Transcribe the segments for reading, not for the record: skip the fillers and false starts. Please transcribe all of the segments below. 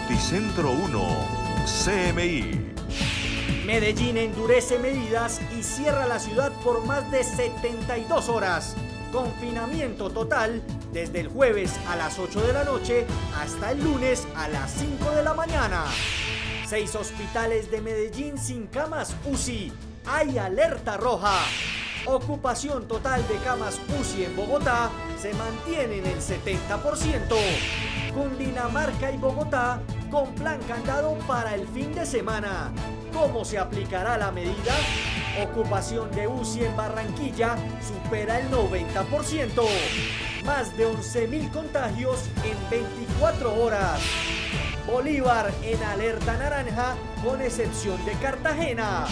Noticentro 1, CMI. Medellín endurece medidas y cierra la ciudad por más de 72 horas. Confinamiento total desde el jueves a las 8 de la noche hasta el lunes a las 5 de la mañana. 6 hospitales de Medellín sin camas UCI. Hay alerta roja. Ocupación total de camas UCI en Bogotá se mantiene en el 70%. Cundinamarca y Bogotá con plan candado para el fin de semana. ¿Cómo se aplicará la medida? Ocupación de UCI en Barranquilla supera el 90%. Más de 11.000 contagios en 24 horas. Bolívar en alerta naranja con excepción de Cartagena.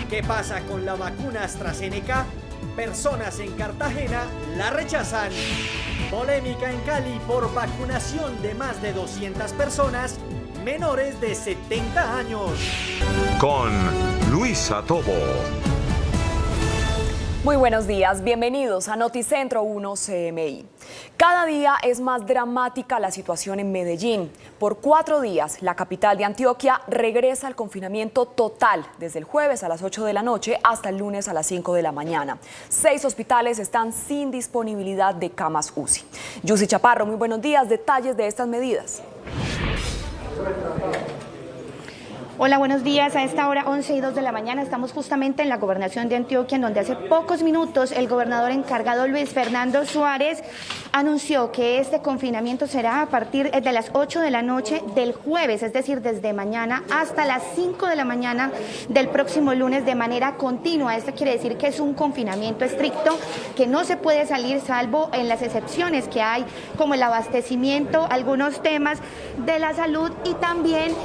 ¿Qué pasa con la vacuna AstraZeneca? Personas en Cartagena la rechazan. Polémica en Cali por vacunación de más de 200 personas menores de 70 años. Con Luisa Tobo. Muy buenos días, bienvenidos a Noticentro 1 CMI. Cada día es más dramática la situación en Medellín. Por 4 días, la capital de Antioquia regresa al confinamiento total desde el jueves a las 8 de la noche hasta el lunes a las 5 de la mañana. 6 hospitales están sin disponibilidad de camas UCI. Yussi Chaparro, muy buenos días. Detalles de estas medidas. Hola, buenos días. A esta hora 11:02 de la mañana estamos justamente en la gobernación de Antioquia, en donde hace pocos minutos el gobernador encargado Luis Fernando Suárez anunció que este confinamiento será a partir de las 8 de la noche del jueves, es decir, desde mañana hasta las 5 de la mañana del próximo lunes de manera continua. Esto quiere decir que es un confinamiento estricto, que no se puede salir salvo en las excepciones que hay, como el abastecimiento, algunos temas de la salud y también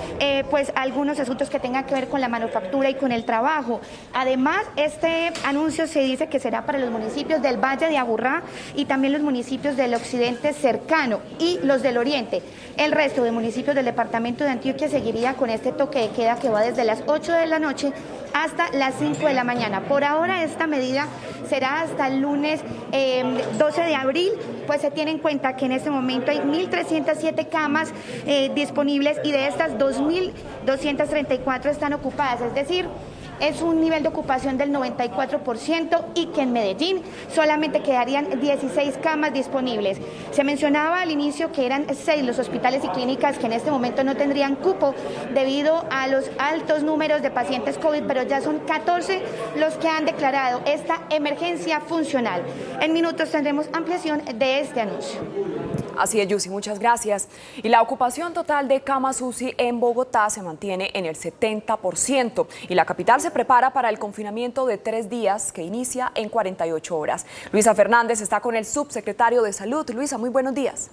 pues algunos asuntos que tengan que ver con la manufactura y con el trabajo. Además, este anuncio se dice que será para los municipios del Valle de Aburrá y también los municipios del occidente cercano y los del oriente. El resto de municipios del departamento de Antioquia seguiría con este toque de queda que va desde las 8 de la noche hasta las 5 de la mañana. Por ahora esta medida será hasta el lunes 12 de abril, pues se tiene en cuenta que en este momento hay 1.307 camas disponibles y de estas 2.234 están ocupadas, es decir, es un nivel de ocupación del 94% y que en Medellín solamente quedarían 16 camas disponibles. Se mencionaba al inicio que eran 6 los hospitales y clínicas que en este momento no tendrían cupo debido a los altos números de pacientes COVID, pero ya son 14 los que han declarado esta emergencia funcional. En minutos tendremos ampliación de este anuncio. Así es, Yussi, muchas gracias. Y la ocupación total de camas UCI en Bogotá se mantiene en el 70% y la capital se prepara para el confinamiento de 3 días que inicia en 48 horas. Luisa Fernández está con el subsecretario de Salud. Luisa, muy buenos días.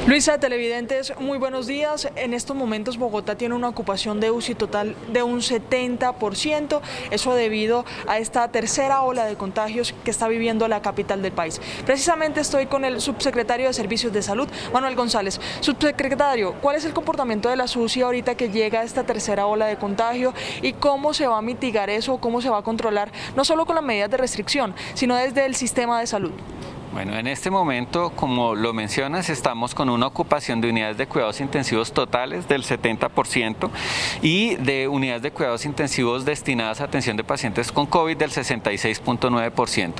Luisa, televidentes, muy buenos días. En estos momentos Bogotá tiene una ocupación de UCI total de un 70%, eso debido a esta tercera ola de contagios que está viviendo la capital del país. Precisamente estoy con el subsecretario de Servicios de Salud, Manuel González. Subsecretario, ¿cuál es el comportamiento de las UCI ahorita que llega esta tercera ola de contagio y cómo se va a mitigar eso, cómo se va a controlar, no solo con las medidas de restricción, sino desde el sistema de salud? Bueno, en este momento, como lo mencionas, estamos con una ocupación de unidades de cuidados intensivos totales del 70% y de unidades de cuidados intensivos destinadas a atención de pacientes con COVID del 66.9%.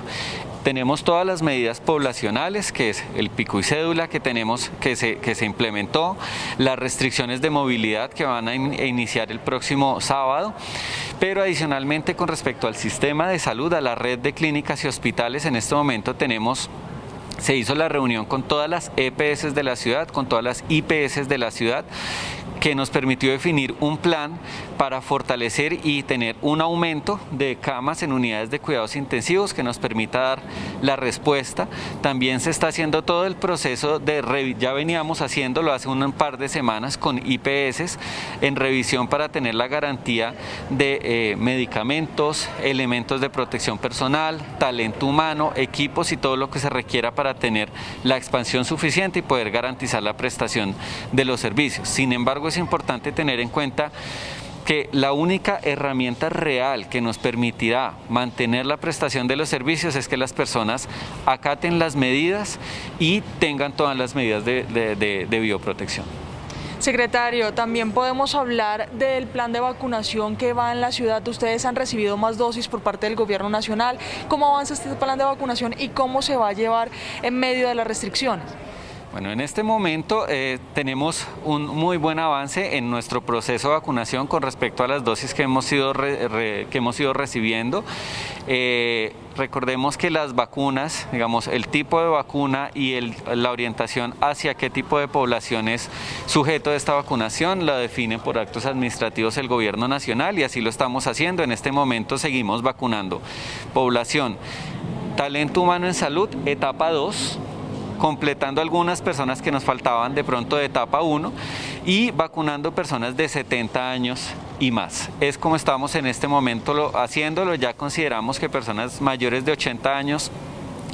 Tenemos todas las medidas poblacionales, que es el pico y cédula que tenemos, que se implementó, las restricciones de movilidad que van a iniciar el próximo sábado, pero adicionalmente con respecto al sistema de salud, a la red de clínicas y hospitales, en este momento se hizo la reunión con todas las EPS de la ciudad, con todas las IPS de la ciudad, que nos permitió definir un plan para fortalecer y tener un aumento de camas en unidades de cuidados intensivos que nos permita dar la respuesta. También se está haciendo todo el proceso ya veníamos haciéndolo hace un par de semanas con IPS en revisión para tener la garantía de medicamentos, elementos de protección personal, talento humano, equipos y todo lo que se requiera para tener la expansión suficiente y poder garantizar la prestación de los servicios. Sin embargo, es importante tener en cuenta que la única herramienta real que nos permitirá mantener la prestación de los servicios es que las personas acaten las medidas y tengan todas las medidas de bioprotección. Secretario, también podemos hablar del plan de vacunación que va en la ciudad. Ustedes han recibido más dosis por parte del gobierno nacional. ¿Cómo avanza este plan de vacunación y cómo se va a llevar en medio de las restricciones? Bueno, en este momento tenemos un muy buen avance en nuestro proceso de vacunación con respecto a las dosis que hemos ido recibiendo. Recordemos que las vacunas, digamos, el tipo de vacuna y la orientación hacia qué tipo de población es sujeto de esta vacunación la define por actos administrativos el gobierno nacional y así lo estamos haciendo. En este momento seguimos vacunando población, talento humano en salud, etapa 2, completando algunas personas que nos faltaban de pronto de etapa 1 y vacunando personas de 70 años y más. Es como estamos en este momento haciéndolo, ya consideramos que personas mayores de 80 años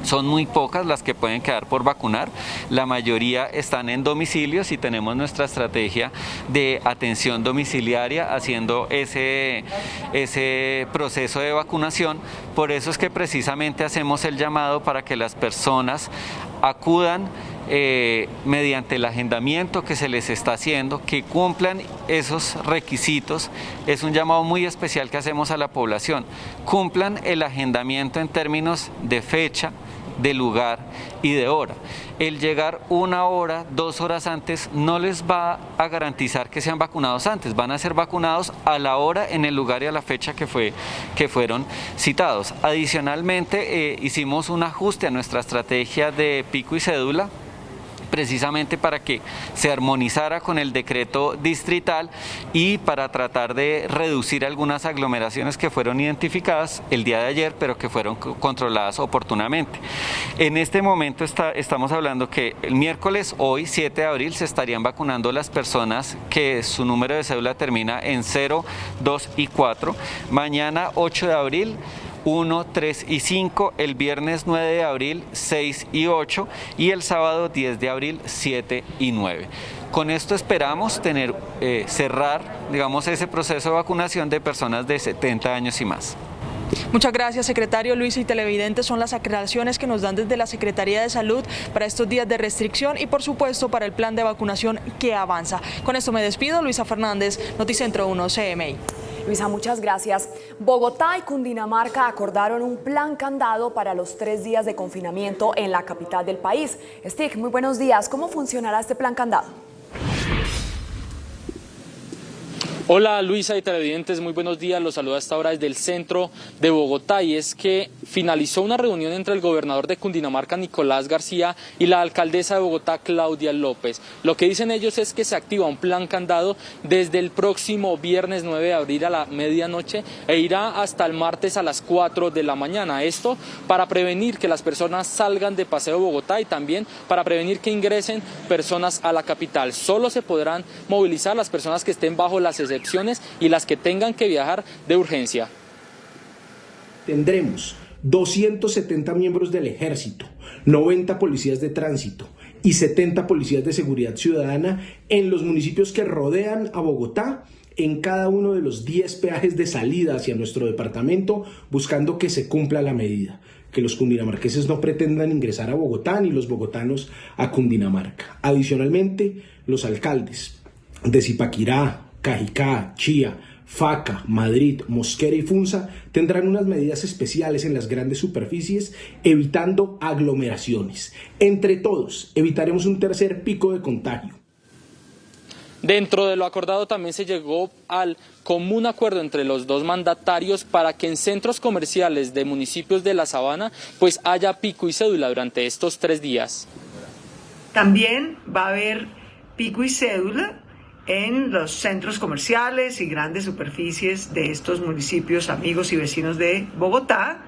son muy pocas las que pueden quedar por vacunar, la mayoría están en domicilios y tenemos nuestra estrategia de atención domiciliaria haciendo ese proceso de vacunación. Por eso es que precisamente hacemos el llamado para que las personas acudan mediante el agendamiento que se les está haciendo, que cumplan esos requisitos. Es un llamado muy especial que hacemos a la población, cumplan el agendamiento en términos de fecha, de lugar y de hora. El llegar 1 hora, 2 horas antes no les va a garantizar que sean vacunados antes, van a ser vacunados a la hora, en el lugar y a la fecha que fueron citados. Adicionalmente, hicimos un ajuste a nuestra estrategia de pico y cédula, precisamente para que se armonizara con el decreto distrital y para tratar de reducir algunas aglomeraciones que fueron identificadas el día de ayer, pero que fueron controladas oportunamente. En este momento estamos hablando que el miércoles, hoy 7 de abril, se estarían vacunando las personas que su número de cédula termina en 0, 2 y 4. Mañana 8 de abril, 1, 3 y 5, el viernes 9 de abril 6 y 8 y el sábado 10 de abril 7 y 9. Con esto esperamos cerrar, digamos, ese proceso de vacunación de personas de 70 años y más. Muchas gracias, secretario. Luis y televidentes, son las aclaraciones que nos dan desde la Secretaría de Salud para estos días de restricción y por supuesto para el plan de vacunación que avanza. Con esto me despido. Luisa Fernández, Noticentro 1 CMI. Luisa, muchas gracias. Bogotá y Cundinamarca acordaron un plan candado para los 3 días de confinamiento en la capital del país. Stig, muy buenos días. ¿Cómo funcionará este plan candado? Hola Luisa y televidentes, muy buenos días, los saludo a esta hora desde el centro de Bogotá y es que finalizó una reunión entre el gobernador de Cundinamarca, Nicolás García, y la alcaldesa de Bogotá, Claudia López. Lo que dicen ellos es que se activa un plan candado desde el próximo viernes 9 de abril a la medianoche e irá hasta el martes a las 4 de la mañana. Esto para prevenir que las personas salgan de paseo Bogotá y también para prevenir que ingresen personas a la capital. Solo se podrán movilizar las personas que estén bajo las excepciones y las que tengan que viajar de urgencia. Tendremos 270 miembros del Ejército, 90 policías de tránsito y 70 policías de seguridad ciudadana en los municipios que rodean a Bogotá, en cada uno de los 10 peajes de salida hacia nuestro departamento, buscando que se cumpla la medida, que los cundinamarqueses no pretendan ingresar a Bogotá ni los bogotanos a Cundinamarca. Adicionalmente, los alcaldes de Zipaquirá, Cajicá, Chía, Faca, Madrid, Mosquera y Funza tendrán unas medidas especiales en las grandes superficies, evitando aglomeraciones. Entre todos, evitaremos un tercer pico de contagio. Dentro de lo acordado también se llegó al común acuerdo entre los dos mandatarios para que en centros comerciales de municipios de la Sabana pues haya pico y cédula durante estos 3 días. También va a haber pico y cédula en los centros comerciales y grandes superficies de estos municipios amigos y vecinos de Bogotá,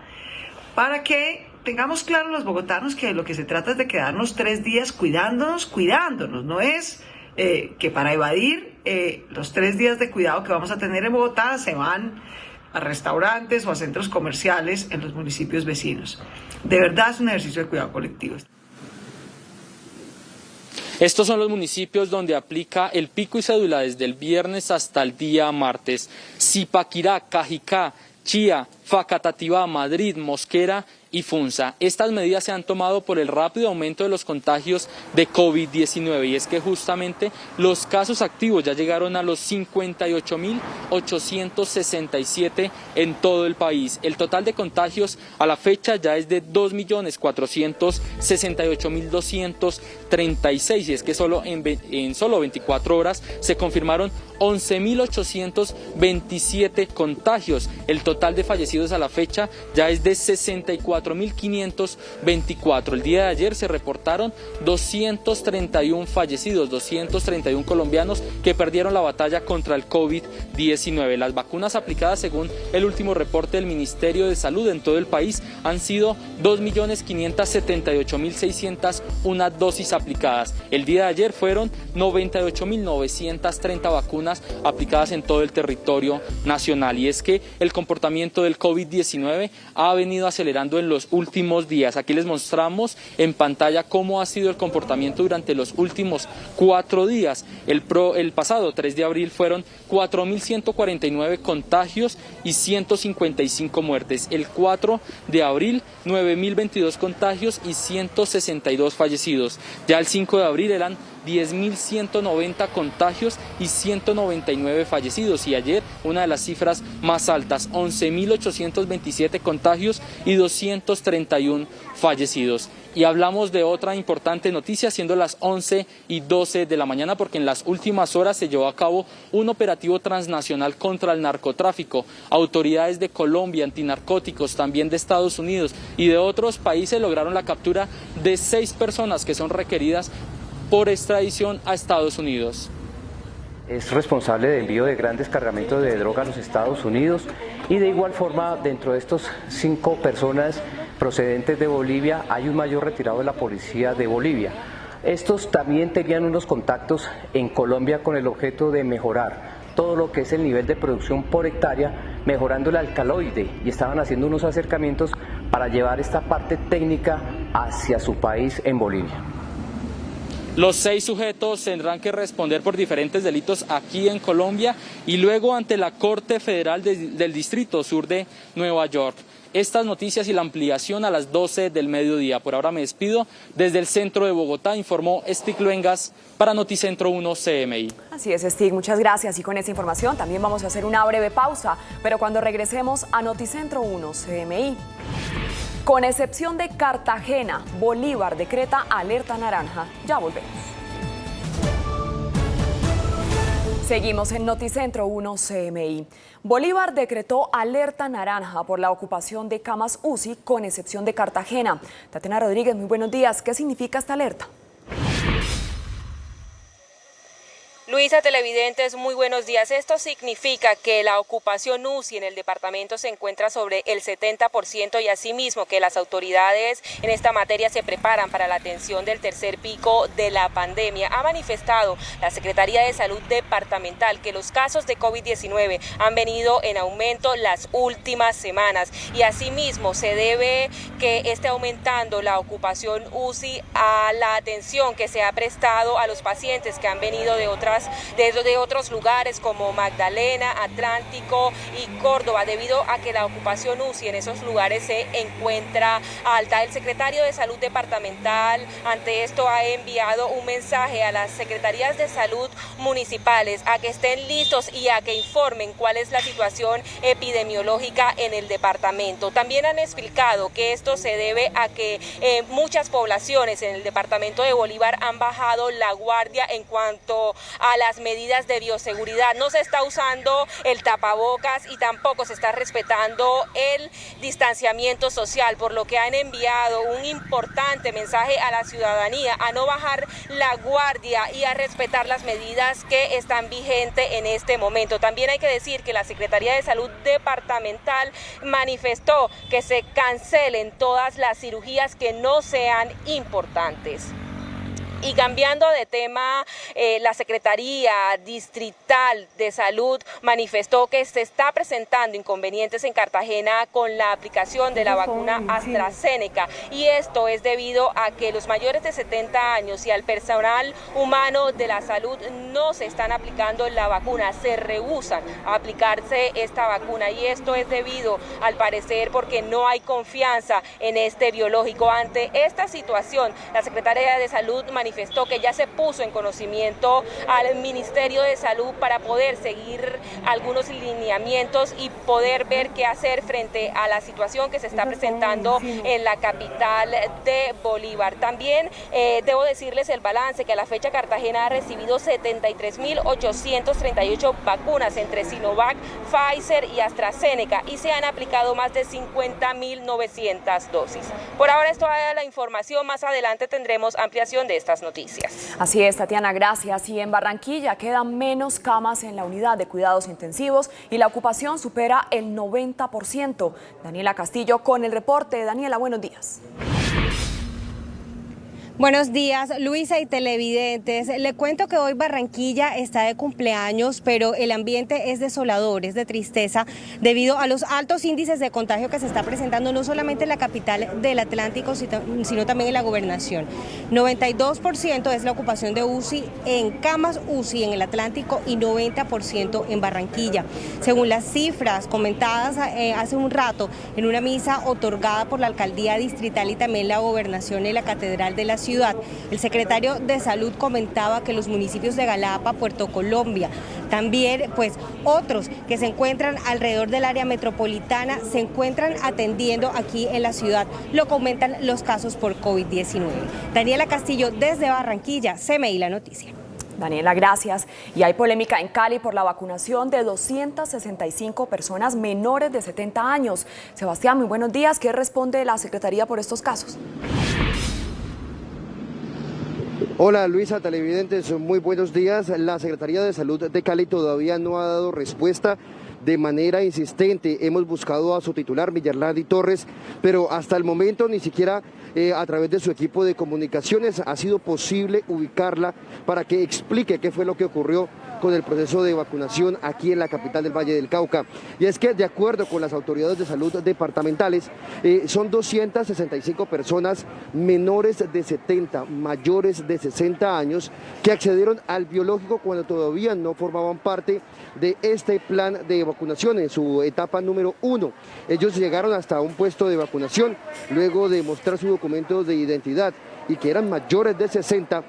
para que tengamos claro los bogotanos que lo que se trata es de quedarnos 3 días cuidándonos, no es que para evadir los 3 días de cuidado que vamos a tener en Bogotá se van a restaurantes o a centros comerciales en los municipios vecinos. De verdad es un ejercicio de cuidado colectivo. Estos son los municipios donde aplica el pico y cédula desde el viernes hasta el día martes. Zipaquirá, Cajicá, Chía, Facatativá, Madrid, Mosquera y Funza. Estas medidas se han tomado por el rápido aumento de los contagios de COVID-19 y es que justamente los casos activos ya llegaron a los 58.867 en todo el país. El total de contagios a la fecha ya es de 2.468.236 y es que solo en solo 24 horas se confirmaron 11.827 contagios. El total de fallecidos a la fecha ya es de 64.524. El día de ayer se reportaron 231 fallecidos, 231 colombianos que perdieron la batalla contra el COVID-19. Las vacunas aplicadas según el último reporte del Ministerio de Salud en todo el país han sido 2.578.601 dosis aplicadas. El día de ayer fueron 98.930 vacunas aplicadas en todo el territorio nacional y es que el comportamiento del COVID-19 ha venido acelerando en los últimos días. Aquí les mostramos en pantalla cómo ha sido el comportamiento durante los últimos 4 días. El pasado 3 de abril fueron 4.149 contagios y 155 muertes. El 4 de abril 9.022 contagios y 162 fallecidos. Ya el 5 de abril eran 10.190 contagios y 199 fallecidos y ayer una de las cifras más altas, 11.827 contagios y 231 fallecidos. Y hablamos de otra importante noticia, siendo las 11:12 de la mañana, porque en las últimas horas se llevó a cabo un operativo transnacional contra el narcotráfico. Autoridades de Colombia, antinarcóticos, también de Estados Unidos y de otros países lograron la captura de 6 personas que son requeridas por extradición a Estados Unidos. Es responsable de envío de grandes cargamentos de droga a los Estados Unidos y de igual forma dentro de estos 5 personas procedentes de Bolivia hay un mayor retirado de la policía de Bolivia. Estos también tenían unos contactos en Colombia con el objeto de mejorar todo lo que es el nivel de producción por hectárea, mejorando el alcaloide y estaban haciendo unos acercamientos para llevar esta parte técnica hacia su país en Bolivia. Los 6 sujetos tendrán que responder por diferentes delitos aquí en Colombia y luego ante la Corte Federal del Distrito Sur de Nueva York. Estas noticias y la ampliación a las 12 del mediodía. Por ahora me despido. Desde el centro de Bogotá informó Stig Luengas para Noticentro 1 CMI. Así es, Stig, muchas gracias. Y con esta información también vamos a hacer una breve pausa, pero cuando regresemos a Noticentro 1 CMI. Con excepción de Cartagena, Bolívar decreta alerta naranja. Ya volvemos. Seguimos en Noticentro 1 CMI. Bolívar decretó alerta naranja por la ocupación de camas UCI con excepción de Cartagena. Tatiana Rodríguez, muy buenos días. ¿Qué significa esta alerta? Luisa, televidentes, muy buenos días. Esto significa que la ocupación UCI en el departamento se encuentra sobre el 70% y asimismo que las autoridades en esta materia se preparan para la atención del tercer pico de la pandemia. Ha manifestado la Secretaría de Salud Departamental que los casos de COVID-19 han venido en aumento las últimas semanas y asimismo se debe que esté aumentando la ocupación UCI a la atención que se ha prestado a los pacientes que han venido de otros lugares como Magdalena, Atlántico y Córdoba, debido a que la ocupación UCI en esos lugares se encuentra alta. El secretario de Salud Departamental ante esto ha enviado un mensaje a las secretarías de salud municipales a que estén listos y a que informen cuál es la situación epidemiológica en el departamento. También han explicado que esto se debe a que muchas poblaciones en el departamento de Bolívar han bajado la guardia en cuanto a las medidas de bioseguridad. No se está usando el tapabocas y tampoco se está respetando el distanciamiento social, por lo que han enviado un importante mensaje a la ciudadanía a no bajar la guardia y a respetar las medidas que están vigentes en este momento. También hay que decir que la Secretaría de Salud Departamental manifestó que se cancelen todas las cirugías que no sean importantes. Y cambiando de tema, la Secretaría Distrital de Salud manifestó que se está presentando inconvenientes en Cartagena con la aplicación de la vacuna AstraZeneca, y esto es debido a que los mayores de 70 años y al personal humano de la salud no se están aplicando la vacuna, se rehúsan a aplicarse esta vacuna, y esto es debido, al parecer, porque no hay confianza en este biológico. Ante esta situación, la Secretaría de Salud manifestó que ya se puso en conocimiento al Ministerio de Salud para poder seguir algunos lineamientos y poder ver qué hacer frente a la situación que se está presentando en la capital de Bolívar. También debo decirles el balance, que a la fecha Cartagena ha recibido 73.838 vacunas entre Sinovac, Pfizer y AstraZeneca, y se han aplicado más de 50.900 dosis. Por ahora es toda la información, más adelante tendremos ampliación de estas noticias. Así es, Tatiana, gracias. Y en Barranquilla quedan menos camas en la unidad de cuidados intensivos y la ocupación supera el 90%. Daniela Castillo con el reporte. Daniela, buenos días. Buenos días, Luisa y televidentes. Le cuento que hoy Barranquilla está de cumpleaños, pero el ambiente es desolador, es de tristeza, debido a los altos índices de contagio que se está presentando no solamente en la capital del Atlántico, sino también en la gobernación. 92% es la ocupación de UCI en camas UCI en el Atlántico y 90% en Barranquilla. Según las cifras comentadas hace un rato en una misa otorgada por la Alcaldía Distrital y también la Gobernación en la Catedral de la ciudad, el secretario de Salud comentaba que los municipios de Galapa, Puerto Colombia, también pues otros que se encuentran alrededor del área metropolitana, se encuentran atendiendo aquí en la ciudad, lo que aumentan los casos por COVID-19. Daniela Castillo desde Barranquilla, CMI La Noticia. Daniela, gracias. Y hay polémica en Cali por la vacunación de 265 personas menores de 70 años. Sebastián, muy buenos días. ¿Qué responde la Secretaría por estos casos? Hola Luisa, televidentes, muy buenos días. La Secretaría de Salud de Cali todavía no ha dado respuesta de manera insistente. Hemos buscado a su titular, Millarlandi Torres, pero hasta el momento ni siquiera a través de su equipo de comunicaciones ha sido posible ubicarla para que explique qué fue lo que ocurrió con el proceso de vacunación aquí en la capital del Valle del Cauca. Y es que de acuerdo con las autoridades de salud departamentales, son 265 personas menores de 70, mayores de 60 años que accedieron al biológico cuando todavía no formaban parte de este plan de vacunación en su etapa número 1. Ellos llegaron hasta un puesto de vacunación luego de mostrar su documento de identidad y que eran mayores de 60,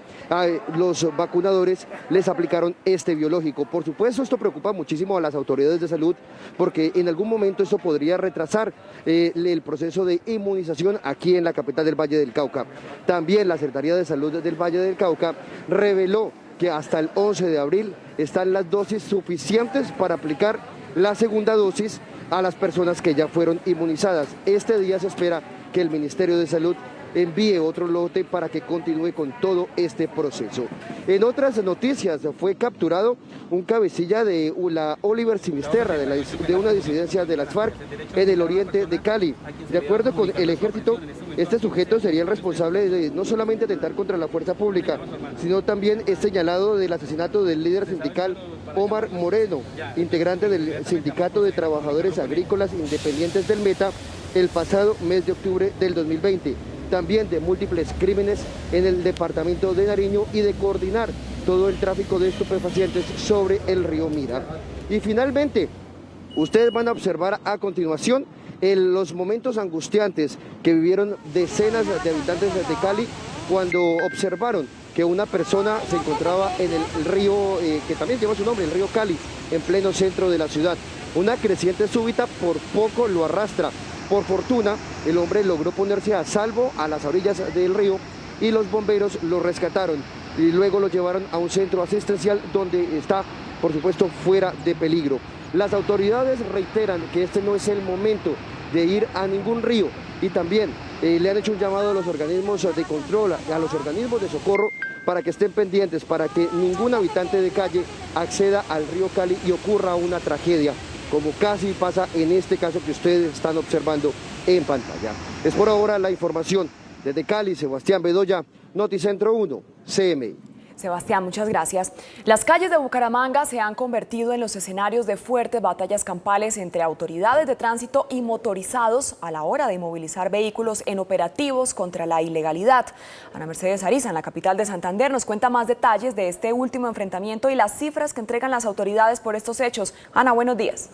los vacunadores les aplicaron este biológico. Por supuesto, esto preocupa muchísimo a las autoridades de salud porque en algún momento esto podría retrasar el proceso de inmunización aquí en la capital del Valle del Cauca. También la Secretaría de Salud del Valle del Cauca reveló que hasta el 11 de abril están las dosis suficientes para aplicar la segunda dosis a las personas que ya fueron inmunizadas. Este día se espera que el Ministerio de Salud envíe otro lote para que continúe con todo este proceso. En otras noticias, fue capturado un cabecilla de la Oliver Sinisterra, de una disidencia de las FARC en el oriente de Cali. De acuerdo con el ejército, este sujeto sería el responsable de no solamente atentar contra la fuerza pública, sino también es señalado del asesinato del líder sindical Omar Moreno, integrante del Sindicato de Trabajadores Agrícolas Independientes del Meta, el pasado mes de octubre del 2020. También de múltiples crímenes en el departamento de Nariño y de coordinar todo el tráfico de estupefacientes sobre el río Mira. Y finalmente, ustedes van a observar a continuación los momentos angustiantes que vivieron decenas de habitantes de Cali cuando observaron que una persona se encontraba en el río, que también lleva su nombre, el río Cali, en pleno centro de la ciudad. Una creciente súbita por poco lo arrastra. Por fortuna, el hombre logró ponerse a salvo a las orillas del río y los bomberos lo rescataron y luego lo llevaron a un centro asistencial donde está, por supuesto, fuera de peligro. Las autoridades reiteran que este no es el momento de ir a ningún río y también le han hecho un llamado a los organismos de control, a los organismos de socorro, para que estén pendientes, para que ningún habitante de calle acceda al río Cali y ocurra una tragedia, como casi pasa en este caso que ustedes están observando en pantalla. Es por ahora la información. Desde Cali, Sebastián Bedoya, Noticentro 1, CMI. Sebastián, muchas gracias. Las calles de Bucaramanga se han convertido en los escenarios de fuertes batallas campales entre autoridades de tránsito y motorizados a la hora de movilizar vehículos en operativos contra la ilegalidad. Ana Mercedes Ariza, en la capital de Santander, nos cuenta más detalles de este último enfrentamiento y las cifras que entregan las autoridades por estos hechos. Ana, buenos días.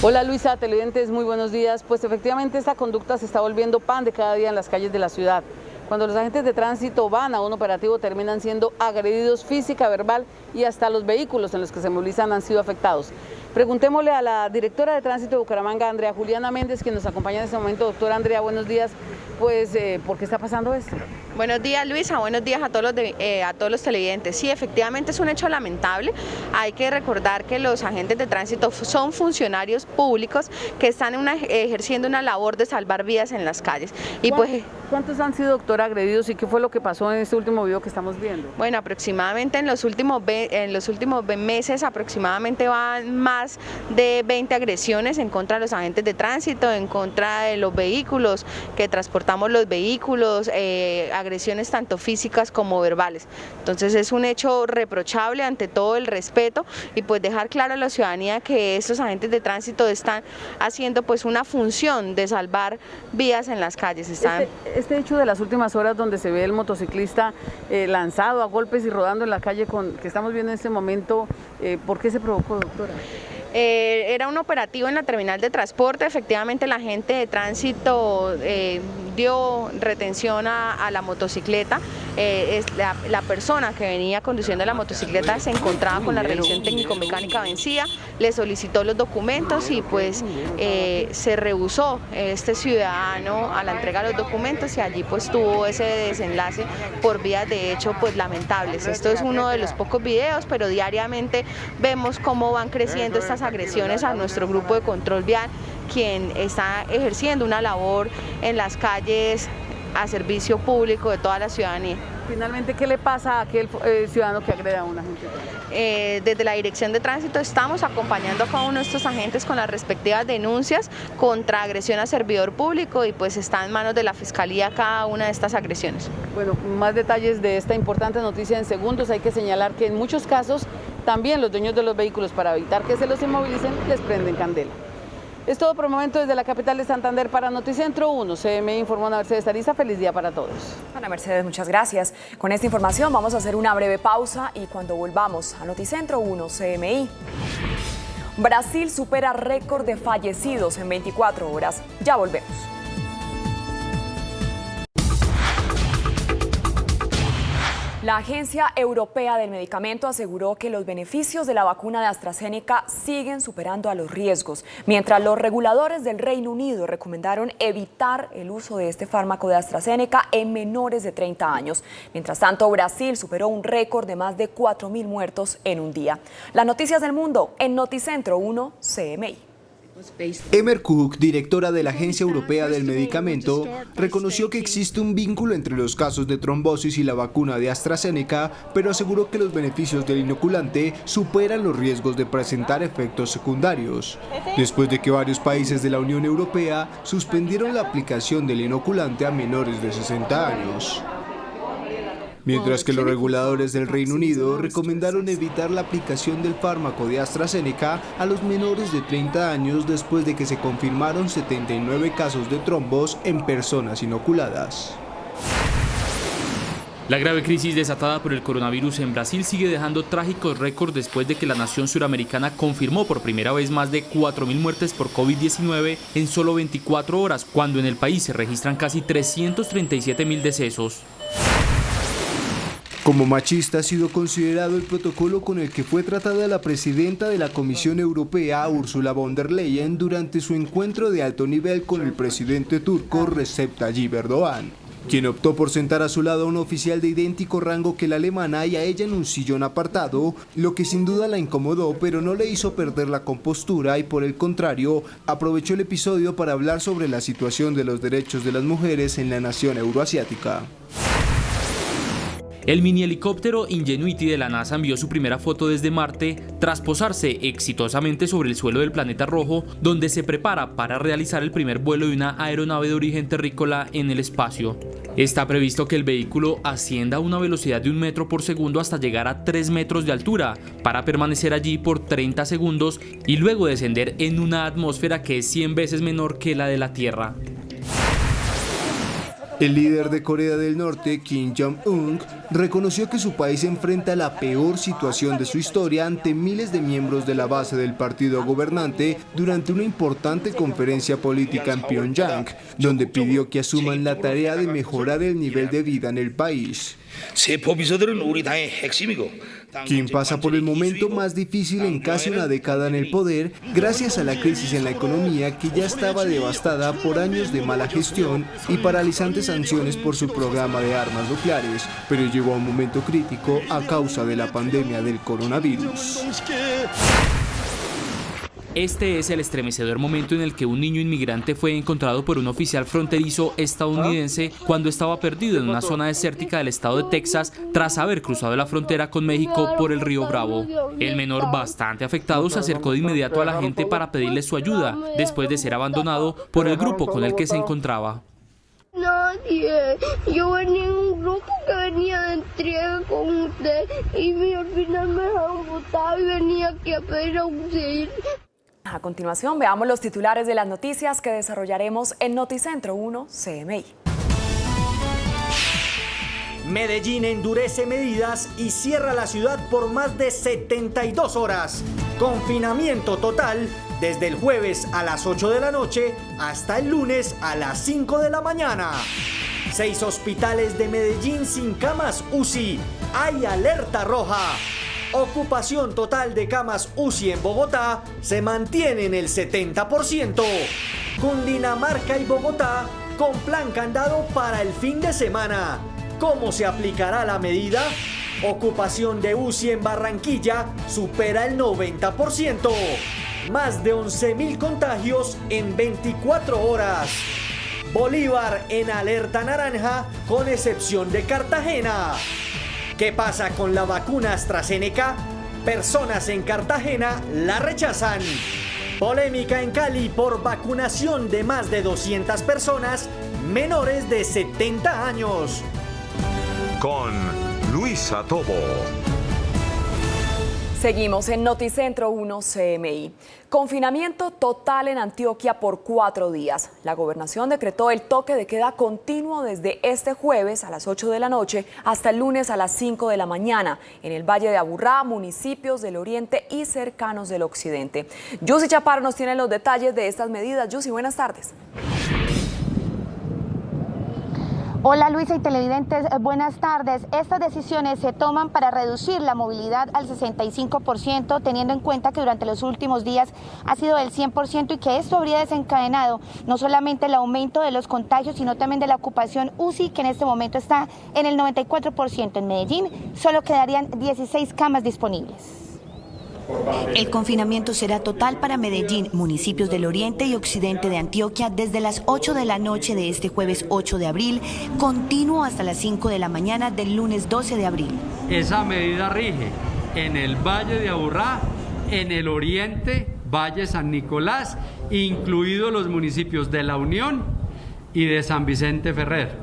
Hola Luisa, televidentes, muy buenos días. Pues efectivamente esta conducta se está volviendo pan de cada día en las calles de la ciudad. Cuando los agentes de tránsito van a un operativo terminan siendo agredidos física, verbal y hasta los vehículos en los que se movilizan han sido afectados. Preguntémosle a la directora de tránsito de Bucaramanga, Andrea Juliana Méndez, quien nos acompaña en este momento. Doctora Andrea, buenos días. Pues, ¿por qué está pasando esto? Buenos días, Luisa. Buenos días a todos los televidentes. Sí, efectivamente es un hecho lamentable. Hay que recordar que los agentes de tránsito son funcionarios públicos que están ejerciendo una labor de salvar vidas en las calles. Y ¿Cuántos han sido, doctora, agredidos y qué fue lo que pasó en este último video que estamos viendo? Bueno, aproximadamente en los últimos meses aproximadamente van más de 20 agresiones en contra de los agentes de tránsito, en contra de los vehículos que transportamos los vehículos, agresiones tanto físicas como verbales. Entonces es un hecho reprochable ante todo el respeto y pues dejar claro a la ciudadanía que estos agentes de tránsito están haciendo pues una función de salvar vidas en las calles. Este hecho de las últimas horas donde se ve el motociclista lanzado a golpes y rodando en la calle que estamos viendo en este momento, ¿por qué se provocó, doctora? Era un operativo en la terminal de transporte. Efectivamente la agente de tránsito dio retención a la motocicleta. La persona que venía conduciendo la motocicleta se encontraba con la revisión técnico-mecánica vencida, le solicitó los documentos y pues se rehusó este ciudadano a la entrega de los documentos y allí pues tuvo ese desenlace por vías de hecho pues lamentables. Esto es uno de los pocos videos, pero diariamente vemos cómo van creciendo estas agresiones a nuestro grupo de control vial, quien está ejerciendo una labor en las calles a servicio público de toda la ciudadanía. Finalmente, ¿qué le pasa a aquel ciudadano que agrede a un agente? Desde la Dirección de Tránsito estamos acompañando a cada uno de estos agentes con las respectivas denuncias contra agresión a servidor público y pues está en manos de la Fiscalía cada una de estas agresiones. Bueno, más detalles de esta importante noticia en segundos. Hay que señalar que en muchos casos también los dueños de los vehículos, para evitar que se los inmovilicen, les prenden candela. Es todo por el momento desde la capital de Santander para Noticentro 1. CMI informó Ana Mercedes Ariza. Feliz día para todos. Ana Mercedes, muchas gracias. Con esta información vamos a hacer una breve pausa y cuando volvamos a Noticentro 1 CMI. Brasil supera récord de fallecidos en 24 horas. Ya volvemos. La Agencia Europea del Medicamento aseguró que los beneficios de la vacuna de AstraZeneca siguen superando a los riesgos, mientras los reguladores del Reino Unido recomendaron evitar el uso de este fármaco de AstraZeneca en menores de 30 años. Mientras tanto, Brasil superó un récord de más de 4.000 muertos en un día. Las noticias del mundo en Noticentro 1 CMI. Emer Cook, directora de la Agencia Europea del Medicamento, reconoció que existe un vínculo entre los casos de trombosis y la vacuna de AstraZeneca, pero aseguró que los beneficios del inoculante superan los riesgos de presentar efectos secundarios, después de que varios países de la Unión Europea suspendieron la aplicación del inoculante a menores de 60 años. Mientras que los reguladores del Reino Unido recomendaron evitar la aplicación del fármaco de AstraZeneca a los menores de 30 años después de que se confirmaron 79 casos de trombos en personas inoculadas. La grave crisis desatada por el coronavirus en Brasil sigue dejando trágicos récords después de que la nación suramericana confirmó por primera vez más de 4.000 muertes por COVID-19 en solo 24 horas, cuando en el país se registran casi 337.000 decesos. Como machista ha sido considerado el protocolo con el que fue tratada la presidenta de la Comisión Europea, Ursula von der Leyen, durante su encuentro de alto nivel con el presidente turco Recep Tayyip Erdogan, quien optó por sentar a su lado a un oficial de idéntico rango que la alemana y a ella en un sillón apartado, lo que sin duda la incomodó, pero no le hizo perder la compostura y por el contrario, aprovechó el episodio para hablar sobre la situación de los derechos de las mujeres en la nación euroasiática. El mini helicóptero Ingenuity de la NASA envió su primera foto desde Marte tras posarse exitosamente sobre el suelo del planeta rojo, donde se prepara para realizar el primer vuelo de una aeronave de origen terrícola en el espacio. Está previsto que el vehículo ascienda a una velocidad de 1 metro por segundo hasta llegar a 3 metros de altura, para permanecer allí por 30 segundos y luego descender en una atmósfera que es 100 veces menor que la de la Tierra. El líder de Corea del Norte, Kim Jong-un, reconoció que su país enfrenta la peor situación de su historia ante miles de miembros de la base del partido gobernante durante una importante conferencia política en Pyongyang, donde pidió que asuman la tarea de mejorar el nivel de vida en el país. Kim pasa por el momento más difícil en casi una década en el poder, gracias a la crisis en la economía que ya estaba devastada por años de mala gestión y paralizantes sanciones por su programa de armas nucleares, pero llegó a un momento crítico a causa de la pandemia del coronavirus. Este es el estremecedor momento en el que un niño inmigrante fue encontrado por un oficial fronterizo estadounidense cuando estaba perdido en una zona desértica del estado de Texas tras haber cruzado la frontera con México por el río Bravo. El menor, bastante afectado, se acercó de inmediato a la gente para pedirle su ayuda, después de ser abandonado por el grupo con el que se encontraba. Nadie, yo venía en un grupo que venía de entrega con usted y al final me dejaron botar y venía aquí a pedir auxilio. A continuación, veamos los titulares de las noticias que desarrollaremos en Noticentro 1 CMI. Medellín endurece medidas y cierra la ciudad por más de 72 horas. Confinamiento total desde el jueves a las 8 de la noche hasta el lunes a las 5 de la mañana. 6 hospitales de Medellín sin camas UCI. Hay alerta roja. Ocupación total de camas UCI en Bogotá se mantiene en el 70%. Cundinamarca y Bogotá con plan candado para el fin de semana. ¿Cómo se aplicará la medida? Ocupación de UCI en Barranquilla supera el 90%. Más de 11.000 contagios en 24 horas. Bolívar en alerta naranja con excepción de Cartagena. ¿Qué pasa con la vacuna AstraZeneca? Personas en Cartagena la rechazan. Polémica en Cali por vacunación de más de 200 personas menores de 70 años. Con Luisa Tobo. Seguimos en Noticentro 1 CMI. Confinamiento total en Antioquia por 4 días. La gobernación decretó el toque de queda continuo desde este jueves a las 8 de la noche hasta el lunes a las 5 de la mañana en el Valle de Aburrá, municipios del oriente y cercanos del occidente. Yusi Chaparro nos tiene los detalles de estas medidas. Yusi, buenas tardes. Hola Luisa y televidentes, buenas tardes. Estas decisiones se toman para reducir la movilidad al 65%, teniendo en cuenta que durante los últimos días ha sido del 100% y que esto habría desencadenado no solamente el aumento de los contagios, sino también de la ocupación UCI, que en este momento está en el 94%. En Medellín solo quedarían 16 camas disponibles. El confinamiento será total para Medellín, municipios del oriente y occidente de Antioquia desde las 8 de la noche de este jueves 8 de abril, continuo hasta las 5 de la mañana del lunes 12 de abril. Esa medida rige en el Valle de Aburrá, en el oriente, Valle San Nicolás, incluidos los municipios de La Unión y de San Vicente Ferrer,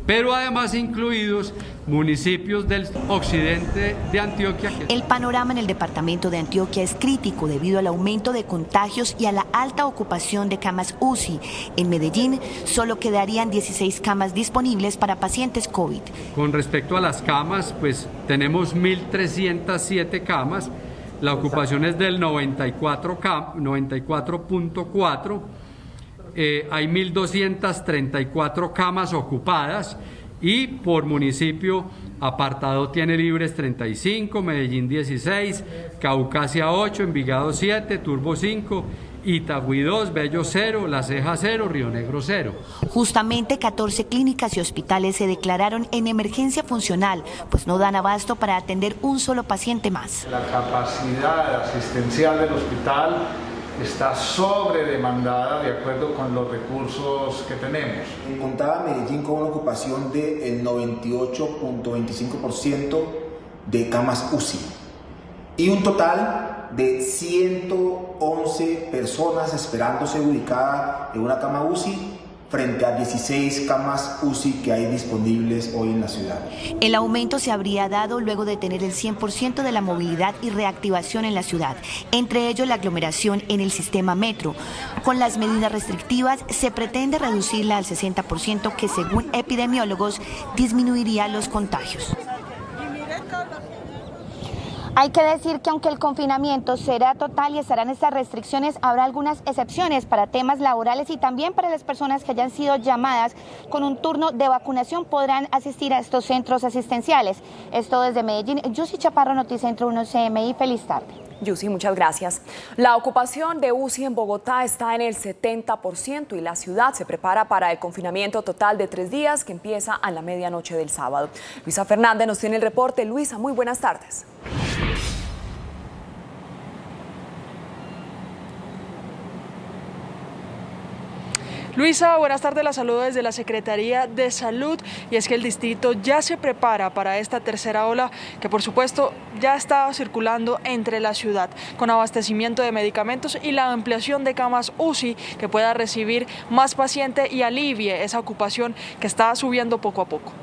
pero además incluidos municipios del occidente de Antioquia. El panorama en el departamento de Antioquia es crítico debido al aumento de contagios y a la alta ocupación de camas UCI. En Medellín solo quedarían 16 camas disponibles para pacientes COVID. Con respecto a las camas, pues tenemos 1.307 camas, la ocupación es del 94.4%. Hay 1.234 camas ocupadas y por municipio Apartado tiene libres 35, Medellín 16, Caucasia 8, Envigado 7, Turbo 5, Itagüí 2, Bello 0, La Ceja 0, Río Negro 0. Justamente 14 clínicas y hospitales se declararon en emergencia funcional, pues no dan abasto para atender un solo paciente más. La capacidad asistencial del hospital está sobredemandada de acuerdo con los recursos que tenemos. Contaba Medellín con una ocupación del 98.25% de camas UCI y un total de 111 personas esperando ser ubicadas en una cama UCI frente a 16 camas UCI que hay disponibles hoy en la ciudad. El aumento se habría dado luego de tener el 100% de la movilidad y reactivación en la ciudad, entre ellos la aglomeración en el sistema metro. Con las medidas restrictivas se pretende reducirla al 60%, que según epidemiólogos disminuiría los contagios. Hay que decir que aunque el confinamiento será total y estarán estas restricciones, habrá algunas excepciones para temas laborales y también para las personas que hayan sido llamadas con un turno de vacunación podrán asistir a estos centros asistenciales. Esto desde Medellín. Yusi Chaparro, Noticentro 1 CMI. Feliz tarde. Yusi, muchas gracias. La ocupación de UCI en Bogotá está en el 70% y la ciudad se prepara para el confinamiento total de 3 días que empieza a la medianoche del sábado. Luisa Fernández nos tiene el reporte. Luisa, muy buenas tardes. Luisa, buenas tardes, la saludo desde la Secretaría de Salud y es que el distrito ya se prepara para esta tercera ola que por supuesto ya está circulando entre la ciudad con abastecimiento de medicamentos y la ampliación de camas UCI que pueda recibir más pacientes y alivie esa ocupación que está subiendo poco a poco.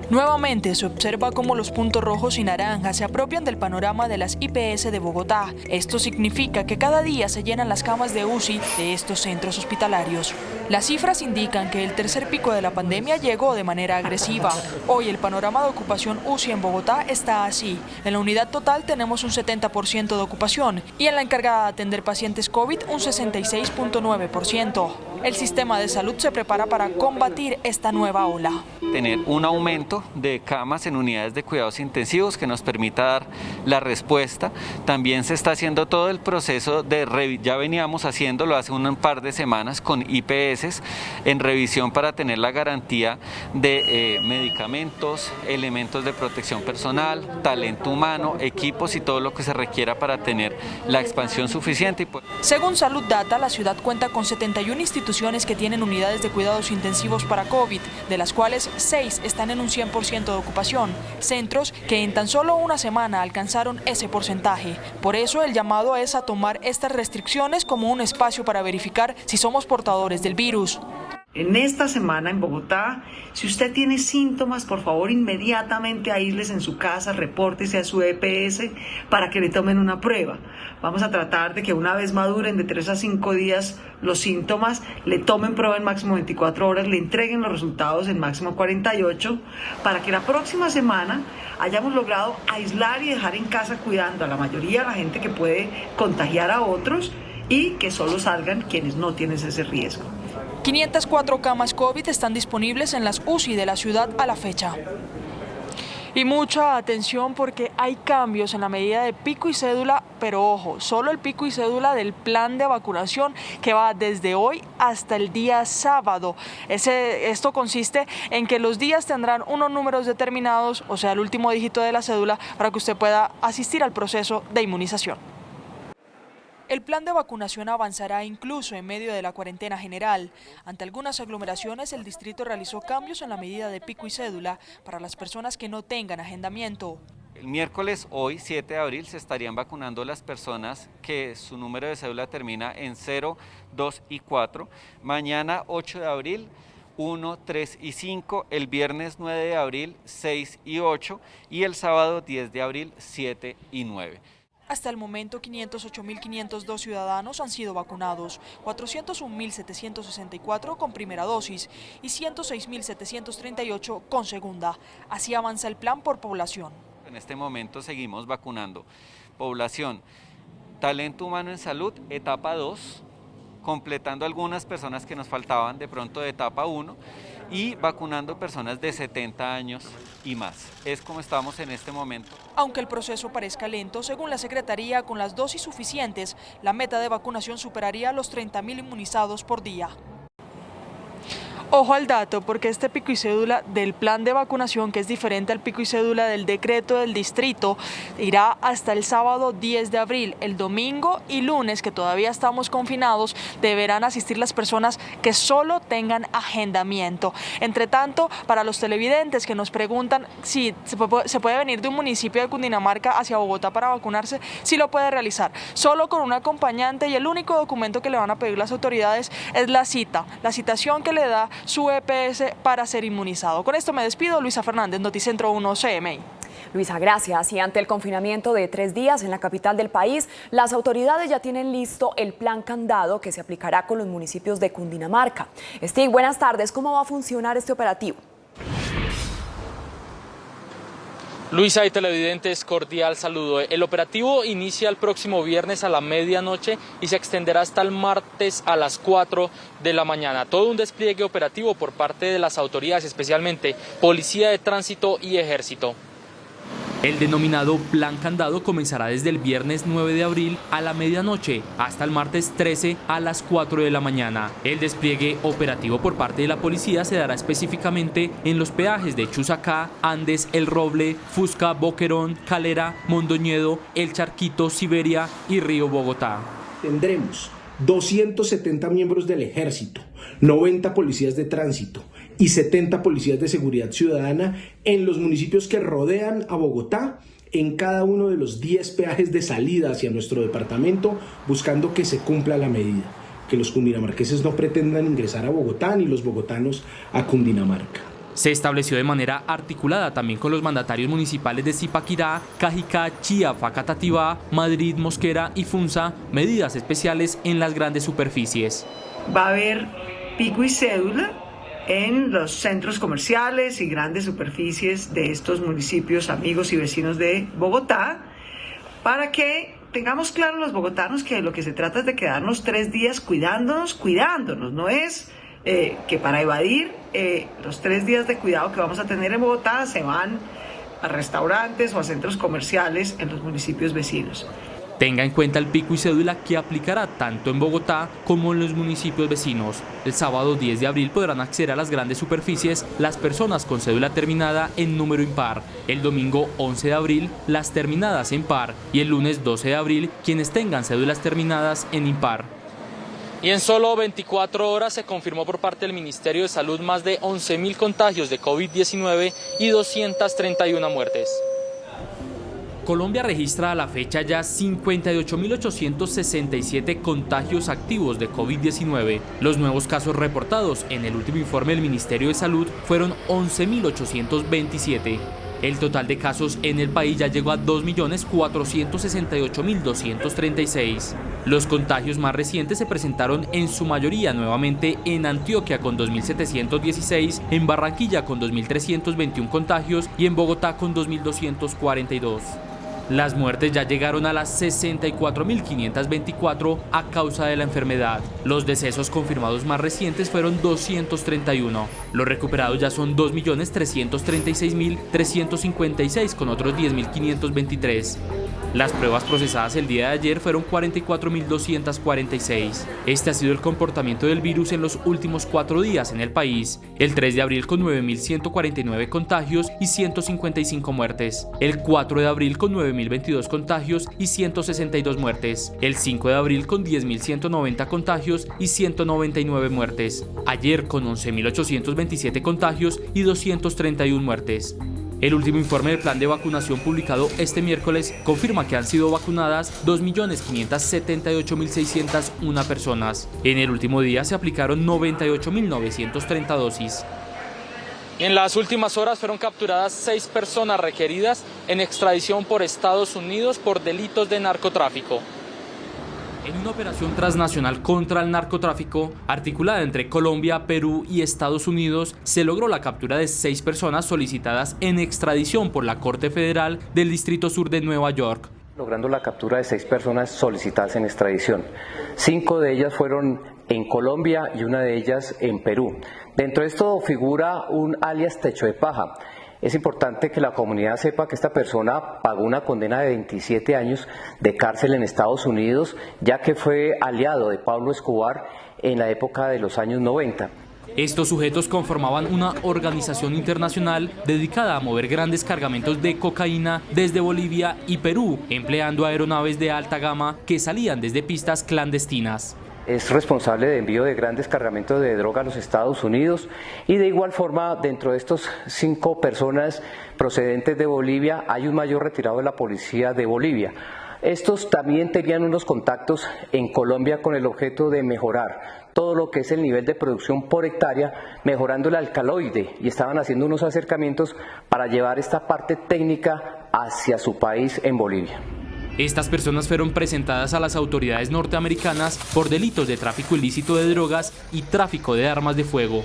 Nuevamente se observa cómo los puntos rojos y naranjas se apropian del panorama de las IPS de Bogotá. Esto significa que cada día se llenan las camas de UCI de estos centros hospitalarios. Las cifras indican que el tercer pico de la pandemia llegó de manera agresiva. Hoy el panorama de ocupación UCI en Bogotá está así. En la unidad total tenemos un 70% de ocupación y en la encargada de atender pacientes COVID un 66.9%. El sistema de salud se prepara para combatir esta nueva ola. Tener un aumento de camas en unidades de cuidados intensivos que nos permita dar la respuesta. También se está haciendo todo el proceso ya veníamos haciéndolo hace un par de semanas con IPS en revisión para tener la garantía de medicamentos, elementos de protección personal, talento humano, equipos y todo lo que se requiera para tener la expansión suficiente. Según Salud Data, la ciudad cuenta con 71 instituciones que tienen unidades de cuidados intensivos para COVID, de las cuales 6 están en un 100% de ocupación, centros que en tan solo una semana alcanzaron ese porcentaje. Por eso el llamado es a tomar estas restricciones como un espacio para verificar si somos portadores del virus. En esta semana en Bogotá, si usted tiene síntomas, por favor inmediatamente aísles en su casa, repórtese a su EPS para que le tomen una prueba. Vamos a tratar de que una vez maduren de 3 a 5 días los síntomas, le tomen prueba en máximo 24 horas, le entreguen los resultados en máximo 48, para que la próxima semana hayamos logrado aislar y dejar en casa cuidando a la mayoría de la gente que puede contagiar a otros y que solo salgan quienes no tienen ese riesgo. 504 camas COVID están disponibles en las UCI de la ciudad a la fecha. Y mucha atención porque hay cambios en la medida de pico y cédula, pero ojo, solo el pico y cédula del plan de vacunación que va desde hoy hasta el día sábado. Esto consiste en que los días tendrán unos números determinados, o sea, el último dígito de la cédula, para que usted pueda asistir al proceso de inmunización. El plan de vacunación avanzará incluso en medio de la cuarentena general. Ante algunas aglomeraciones, el distrito realizó cambios en la medida de pico y cédula para las personas que no tengan agendamiento. El miércoles, hoy, 7 de abril, se estarían vacunando las personas que su número de cédula termina en 0, 2 y 4. Mañana, 8 de abril, 1, 3 y 5. El viernes, 9 de abril, 6 y 8. Y el sábado, 10 de abril, 7 y 9. Hasta el momento, 508.502 ciudadanos han sido vacunados, 401.764 con primera dosis y 106.738 con segunda. Así avanza el plan por población. En este momento seguimos vacunando población, talento humano en salud, etapa 2, completando algunas personas que nos faltaban de pronto de etapa 1 y vacunando personas de 70 años y más. Es como estamos en este momento. Aunque el proceso parezca lento, según la Secretaría, con las dosis suficientes, la meta de vacunación superaría los 30.000 inmunizados por día. Ojo al dato, porque este pico y cédula del plan de vacunación, que es diferente al pico y cédula del decreto del distrito, irá hasta el sábado 10 de abril. El domingo y lunes, que todavía estamos confinados, deberán asistir las personas que solo tengan agendamiento. Entre tanto, para los televidentes que nos preguntan si se puede venir de un municipio de Cundinamarca hacia Bogotá para vacunarse, sí lo puede realizar, solo con un acompañante, y el único documento que le van a pedir las autoridades es la citación que le da su EPS para ser inmunizado. Con esto me despido, Luisa Fernández, Noticentro 1 CMI. Luisa, gracias. Y ante el confinamiento de 3 días en la capital del país, las autoridades ya tienen listo el plan candado que se aplicará con los municipios de Cundinamarca. Steve, buenas tardes. ¿Cómo va a funcionar este operativo? Luisa y televidentes, cordial saludo. El operativo inicia el próximo viernes a la medianoche y se extenderá hasta el martes a las 4 de la mañana. Todo un despliegue operativo por parte de las autoridades, especialmente Policía de Tránsito y Ejército. El denominado Plan Candado comenzará desde el viernes 9 de abril a la medianoche hasta el martes 13 a las 4 de la mañana. El despliegue operativo por parte de la policía se dará específicamente en los peajes de Chusacá, Andes, El Roble, Fusca, Boquerón, Calera, Mondoñedo, El Charquito, Siberia y Río Bogotá. Tendremos 270 miembros del Ejército, 90 policías de tránsito y 70 policías de seguridad ciudadana en los municipios que rodean a Bogotá, en cada uno de los 10 peajes de salida hacia nuestro departamento, buscando que se cumpla la medida, que los cundinamarqueses no pretendan ingresar a Bogotá ni los bogotanos a Cundinamarca. Se estableció de manera articulada también con los mandatarios municipales de Zipaquirá, Cajicá, Chía, Facatativá, Madrid, Mosquera y Funza, medidas especiales en las grandes superficies. Va a haber pico y cédula en los centros comerciales y grandes superficies de estos municipios amigos y vecinos de Bogotá, para que tengamos claro los bogotanos que lo que se trata es de quedarnos 3 días cuidándonos, no es que para evadir los 3 días de cuidado que vamos a tener en Bogotá se van a restaurantes o a centros comerciales en los municipios vecinos. Tenga en cuenta el pico y cédula que aplicará tanto en Bogotá como en los municipios vecinos. El sábado 10 de abril podrán acceder a las grandes superficies las personas con cédula terminada en número impar. El domingo 11 de abril las terminadas en par y el lunes 12 de abril quienes tengan cédulas terminadas en impar. Y en solo 24 horas se confirmó por parte del Ministerio de Salud más de 11.000 contagios de COVID-19 y 231 muertes. Colombia registra a la fecha ya 58.867 contagios activos de COVID-19. Los nuevos casos reportados en el último informe del Ministerio de Salud fueron 11.827. El total de casos en el país ya llegó a 2.468.236. Los contagios más recientes se presentaron en su mayoría nuevamente en Antioquia con 2.716, en Barranquilla con 2.321 contagios y en Bogotá con 2.242. Las muertes ya llegaron a las 64.524 a causa de la enfermedad. Los decesos confirmados más recientes fueron 231. Los recuperados ya son 2.336.356 con otros 10.523. Las pruebas procesadas el día de ayer fueron 44.246. Este ha sido el comportamiento del virus en los últimos 4 días en el país. El 3 de abril con 9.149 contagios y 155 muertes. El 4 de abril con 9.022 contagios y 162 muertes. El 5 de abril con 10.190 contagios y 199 muertes. Ayer con 11.827 contagios y 231 muertes. El último informe del plan de vacunación publicado este miércoles confirma que han sido vacunadas 2.578.601 personas. En el último día se aplicaron 98.930 dosis. En las últimas horas fueron capturadas 6 personas requeridas en extradición por Estados Unidos por delitos de narcotráfico. En una operación transnacional contra el narcotráfico, articulada entre Colombia, Perú y Estados Unidos, se logró la captura de 6 personas solicitadas en extradición por la Corte Federal del Distrito Sur de Nueva York. Logrando la captura de 6 personas solicitadas en extradición. 5 de ellas fueron en Colombia y una de ellas en Perú. Dentro de esto figura un alias Techo de Paja. Es importante que la comunidad sepa que esta persona pagó una condena de 27 años de cárcel en Estados Unidos, ya que fue aliado de Pablo Escobar en la época de los años 90. Estos sujetos conformaban una organización internacional dedicada a mover grandes cargamentos de cocaína desde Bolivia y Perú, empleando aeronaves de alta gama que salían desde pistas clandestinas. Es responsable de envío de grandes cargamentos de droga a los Estados Unidos y de igual forma dentro de estos 5 personas procedentes de Bolivia hay un mayor retirado de la policía de Bolivia. Estos también tenían unos contactos en Colombia con el objeto de mejorar todo lo que es el nivel de producción por hectárea, mejorando el alcaloide, y estaban haciendo unos acercamientos para llevar esta parte técnica hacia su país en Bolivia. Estas personas fueron presentadas a las autoridades norteamericanas por delitos de tráfico ilícito de drogas y tráfico de armas de fuego.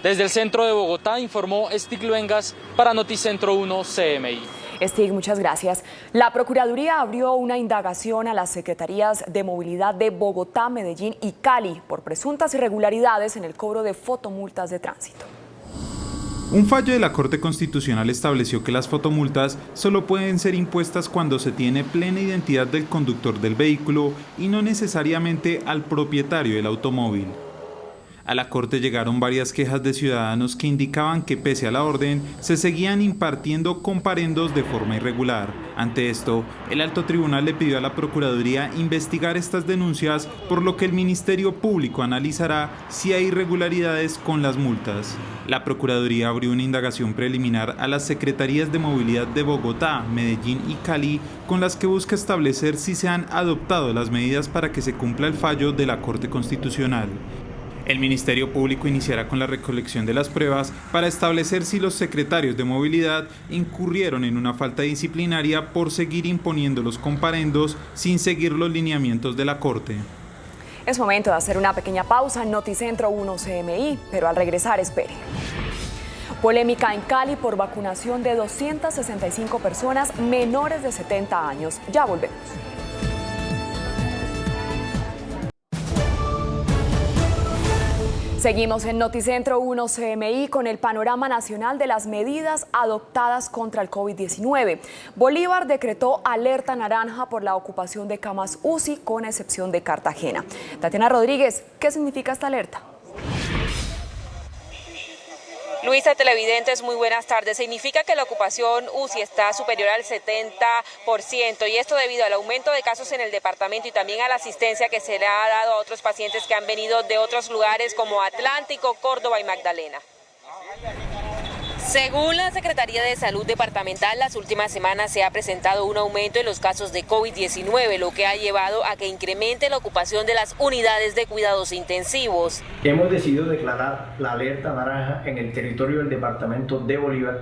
Desde el centro de Bogotá informó Stig Luengas para Noticentro 1 CMI. Stig, muchas gracias. La Procuraduría abrió una indagación a las Secretarías de Movilidad de Bogotá, Medellín y Cali por presuntas irregularidades en el cobro de fotomultas de tránsito. Un fallo de la Corte Constitucional estableció que las fotomultas solo pueden ser impuestas cuando se tiene plena identidad del conductor del vehículo y no necesariamente al propietario del automóvil. A la Corte llegaron varias quejas de ciudadanos que indicaban que pese a la orden, se seguían impartiendo comparendos de forma irregular. Ante esto, el Alto Tribunal le pidió a la Procuraduría investigar estas denuncias, por lo que el Ministerio Público analizará si hay irregularidades con las multas. La Procuraduría abrió una indagación preliminar a las Secretarías de Movilidad de Bogotá, Medellín y Cali, con las que busca establecer si se han adoptado las medidas para que se cumpla el fallo de la Corte Constitucional. El Ministerio Público iniciará con la recolección de las pruebas para establecer si los secretarios de movilidad incurrieron en una falta disciplinaria por seguir imponiendo los comparendos sin seguir los lineamientos de la Corte. Es momento de hacer una pequeña pausa en Noticentro 1 CMI, pero al regresar espere. Polémica en Cali por vacunación de 265 personas menores de 70 años. Ya volvemos. Seguimos en Noticentro 1 CMI con el panorama nacional de las medidas adoptadas contra el COVID-19. Bolívar decretó alerta naranja por la ocupación de camas UCI, con excepción de Cartagena. Tatiana Rodríguez, ¿qué significa esta alerta? Luisa, televidentes, muy buenas tardes. Significa que la ocupación UCI está superior al 70%, y esto debido al aumento de casos en el departamento y también a la asistencia que se le ha dado a otros pacientes que han venido de otros lugares como Atlántico, Córdoba y Magdalena. Según la Secretaría de Salud Departamental, las últimas semanas se ha presentado un aumento en los casos de COVID-19, lo que ha llevado a que incremente la ocupación de las unidades de cuidados intensivos. Hemos decidido declarar la alerta naranja en el territorio del departamento de Bolívar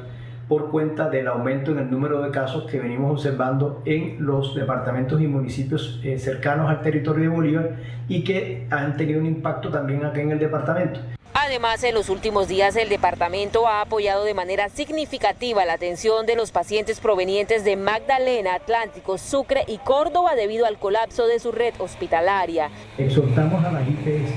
por cuenta del aumento en el número de casos que venimos observando en los departamentos y municipios cercanos al territorio de Bolívar y que han tenido un impacto también acá en el departamento. Además, en los últimos días el departamento ha apoyado de manera significativa la atención de los pacientes provenientes de Magdalena, Atlántico, Sucre y Córdoba debido al colapso de su red hospitalaria. Exhortamos a las EPS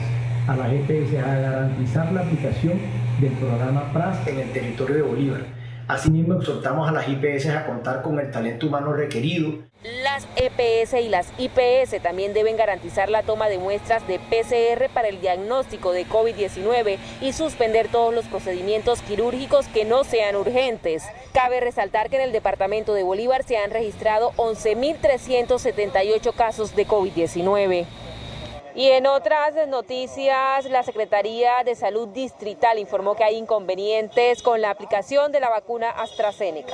a garantizar la aplicación del programa PRAS en el territorio de Bolívar. Asimismo, exhortamos a las IPS a contar con el talento humano requerido. Las EPS y las IPS también deben garantizar la toma de muestras de PCR para el diagnóstico de COVID-19 y suspender todos los procedimientos quirúrgicos que no sean urgentes. Cabe resaltar que en el departamento de Bolívar se han registrado 11.378 casos de COVID-19. Y en otras noticias, la Secretaría de Salud Distrital informó que hay inconvenientes con la aplicación de la vacuna AstraZeneca.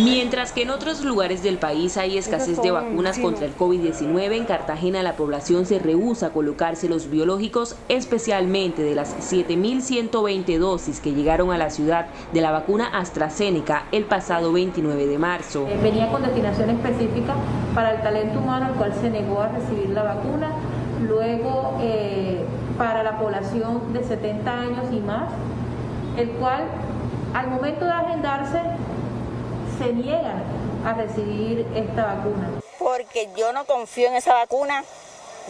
Mientras que en otros lugares del país hay escasez de vacunas contra el COVID-19, en Cartagena la población se rehúsa a colocarse los biológicos, especialmente de las 7.120 dosis que llegaron a la ciudad de la vacuna AstraZeneca el pasado 29 de marzo. Venía con destinación específica para el talento humano, el cual se negó a recibir la vacuna. Luego, para la población de 70 años y más, el cual al momento de agendarse se niegan a recibir esta vacuna. Porque yo no confío en esa vacuna,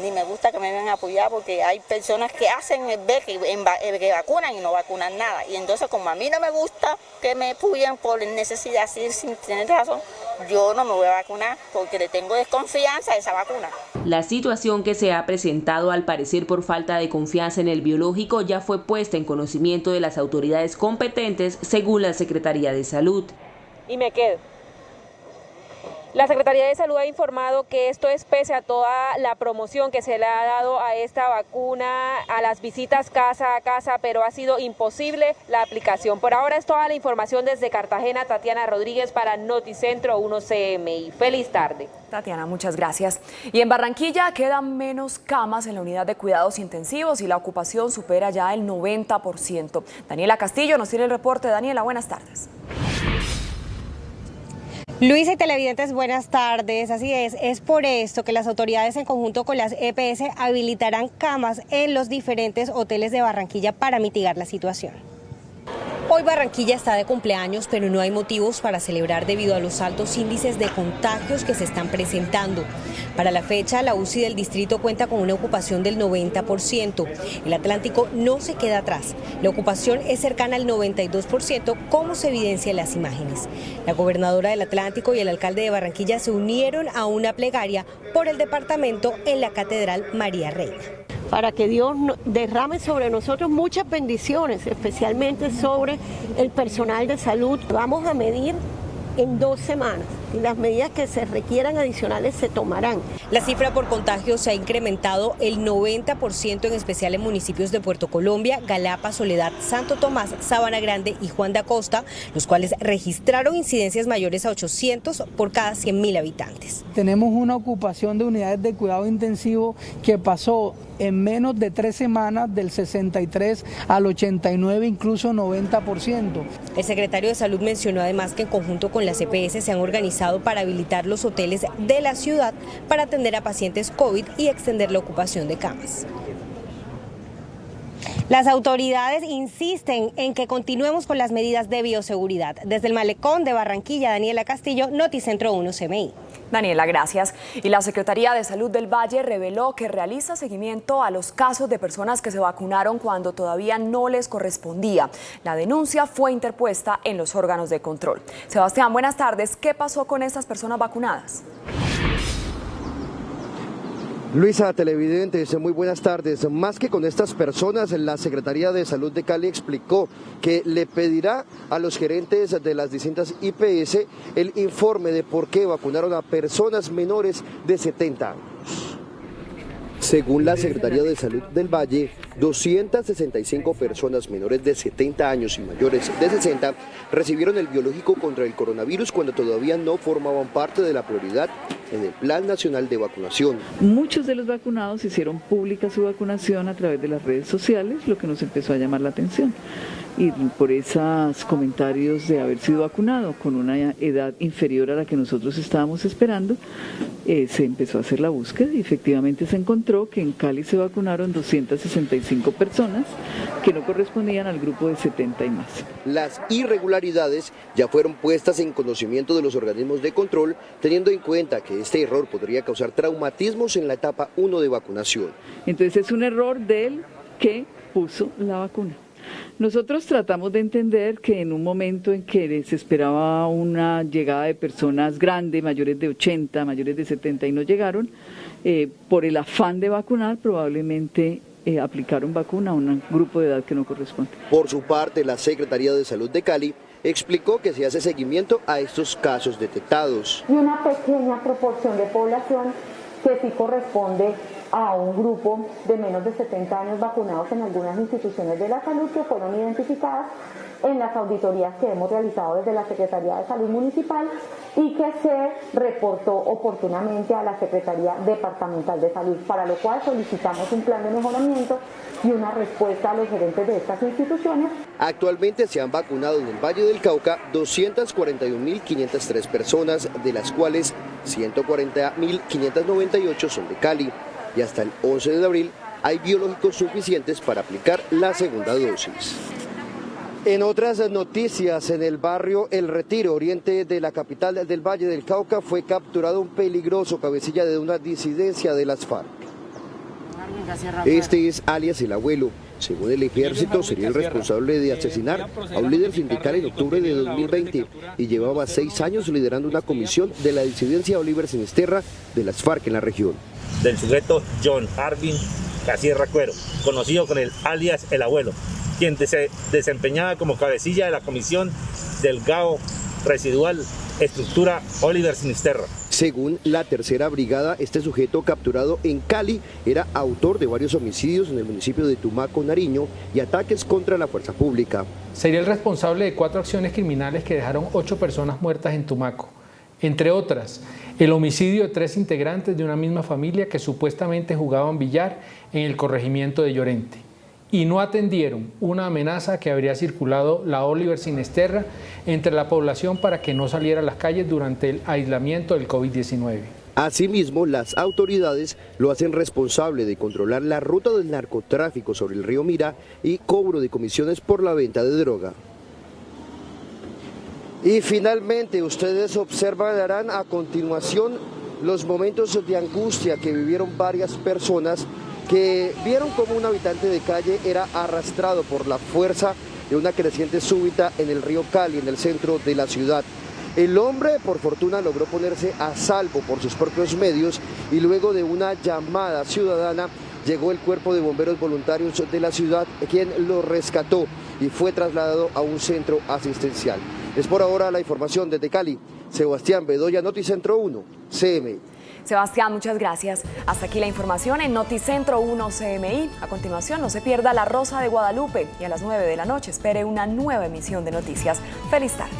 ni me gusta que me vengan a apoyar, porque hay personas que hacen ver que vacunan y no vacunan nada. Y entonces, como a mí no me gusta que me apoyen por necesidad, sin tener razón, yo no me voy a vacunar porque le tengo desconfianza a esa vacuna. La situación que se ha presentado al parecer por falta de confianza en el biológico ya fue puesta en conocimiento de las autoridades competentes según la Secretaría de Salud. Y me quedo. La Secretaría de Salud ha informado que esto es pese a toda la promoción que se le ha dado a esta vacuna, a las visitas casa a casa, pero ha sido imposible la aplicación. Por ahora es toda la información desde Cartagena. Tatiana Rodríguez para Noticentro 1 CMI. Feliz tarde. Tatiana, muchas gracias. Y en Barranquilla quedan menos camas en la unidad de cuidados intensivos y la ocupación supera ya el 90%. Daniela Castillo nos tiene el reporte. Daniela, buenas tardes. Luisa y televidentes, buenas tardes. Así es por esto que las autoridades en conjunto con las EPS habilitarán camas en los diferentes hoteles de Barranquilla para mitigar la situación. Hoy Barranquilla está de cumpleaños, pero no hay motivos para celebrar debido a los altos índices de contagios que se están presentando. Para la fecha, la UCI del distrito cuenta con una ocupación del 90%. El Atlántico no se queda atrás. La ocupación es cercana al 92%, como se evidencia en las imágenes. La gobernadora del Atlántico y el alcalde de Barranquilla se unieron a una plegaria por el departamento en la Catedral María Reina. Para que Dios derrame sobre nosotros muchas bendiciones, especialmente sobre el personal de salud. Vamos a medir en 2 semanas y las medidas que se requieran adicionales se tomarán. La cifra por contagio se ha incrementado el 90%, en especial en municipios de Puerto Colombia, Galapa, Soledad, Santo Tomás, Sabana Grande y Juan de Acosta, los cuales registraron incidencias mayores a 800 por cada 100.000 habitantes. Tenemos una ocupación de unidades de cuidado intensivo que pasó en menos de 3 semanas del 63 al 89, incluso 90%. El secretario de Salud mencionó además que en conjunto con las EPS se han organizado para habilitar los hoteles de la ciudad para atender a pacientes COVID y extender la ocupación de camas. Las autoridades insisten en que continuemos con las medidas de bioseguridad. Desde el malecón de Barranquilla, Daniela Castillo, Noticentro 1 CMI. Daniela, gracias. Y la Secretaría de Salud del Valle reveló que realiza seguimiento a los casos de personas que se vacunaron cuando todavía no les correspondía. La denuncia fue interpuesta en los órganos de control. Sebastián, buenas tardes. ¿Qué pasó con estas personas vacunadas? Luisa, televidentes, muy buenas tardes. Más que con estas personas, la Secretaría de Salud de Cali explicó que le pedirá a los gerentes de las distintas IPS el informe de por qué vacunaron a personas menores de 70 años. Según la Secretaría de Salud del Valle, 265 personas menores de 70 años y mayores de 60 recibieron el biológico contra el coronavirus cuando todavía no formaban parte de la prioridad en el Plan Nacional de Vacunación. Muchos de los vacunados hicieron pública su vacunación a través de las redes sociales, lo que nos empezó a llamar la atención. Y por esos comentarios de haber sido vacunado con una edad inferior a la que nosotros estábamos esperando, se empezó a hacer la búsqueda y efectivamente se encontró que en Cali se vacunaron 265 personas que no correspondían al grupo de 70 y más. Las irregularidades ya fueron puestas en conocimiento de los organismos de control, teniendo en cuenta que este error podría causar traumatismos en la etapa 1 de vacunación. Entonces es un error del que puso la vacuna. Nosotros tratamos de entender que en un momento en que se esperaba una llegada de personas grandes, mayores de 80, mayores de 70 y no llegaron, por el afán de vacunar probablemente aplicaron vacuna a un grupo de edad que no corresponde. Por su parte, la Secretaría de Salud de Cali explicó que se hace seguimiento a estos casos detectados. Y una pequeña proporción de población que sí corresponde a un grupo de menos de 70 años vacunados en algunas instituciones de la salud que fueron identificadas en las auditorías que hemos realizado desde la Secretaría de Salud Municipal y que se reportó oportunamente a la Secretaría Departamental de Salud, para lo cual solicitamos un plan de mejoramiento y una respuesta a los gerentes de estas instituciones. Actualmente se han vacunado en el Valle del Cauca 241.503 personas, de las cuales 140.598 son de Cali. Y hasta el 11 de abril hay biológicos suficientes para aplicar la segunda dosis. En otras noticias, en el barrio El Retiro, oriente de la capital del Valle del Cauca, fue capturado un peligroso cabecilla de una disidencia de las FARC. Este es alias El Abuelo, Según el ejército, sería el responsable de asesinar a un líder sindical en octubre de 2020 y llevaba 6 años liderando una comisión de la disidencia Oliver Sinisterra de las FARC en la región. Del sujeto John Arvin Casierra Cuero, conocido con el alias El Abuelo, quien se desempeñaba como cabecilla de la comisión del GAO residual estructura Oliver Sinisterra. Según la tercera brigada, este sujeto capturado en Cali era autor de varios homicidios en el municipio de Tumaco, Nariño, y ataques contra la fuerza pública. Sería el responsable de 4 acciones criminales que dejaron 8 personas muertas en Tumaco. Entre otras, el homicidio de 3 integrantes de una misma familia que supuestamente jugaban billar en el corregimiento de Llorente y no atendieron una amenaza que habría circulado la Oliver Sinisterra entre la población para que no saliera a las calles durante el aislamiento del COVID-19. Asimismo, las autoridades lo hacen responsable de controlar la ruta del narcotráfico sobre el río Mira y cobro de comisiones por la venta de droga. Y finalmente, ustedes observarán a continuación los momentos de angustia que vivieron varias personas que vieron como un habitante de calle era arrastrado por la fuerza de una creciente súbita en el río Cali, en el centro de la ciudad. El hombre, por fortuna, logró ponerse a salvo por sus propios medios y luego de una llamada ciudadana llegó el cuerpo de bomberos voluntarios de la ciudad, quien lo rescató y fue trasladado a un centro asistencial. Es por ahora la información desde Cali. Sebastián Bedoya, Noticentro 1, CMI. Sebastián, muchas gracias. Hasta aquí la información en Noticentro 1 CMI. A continuación, no se pierda La Rosa de Guadalupe y a las 9 de la noche espere una nueva emisión de noticias. Feliz tarde.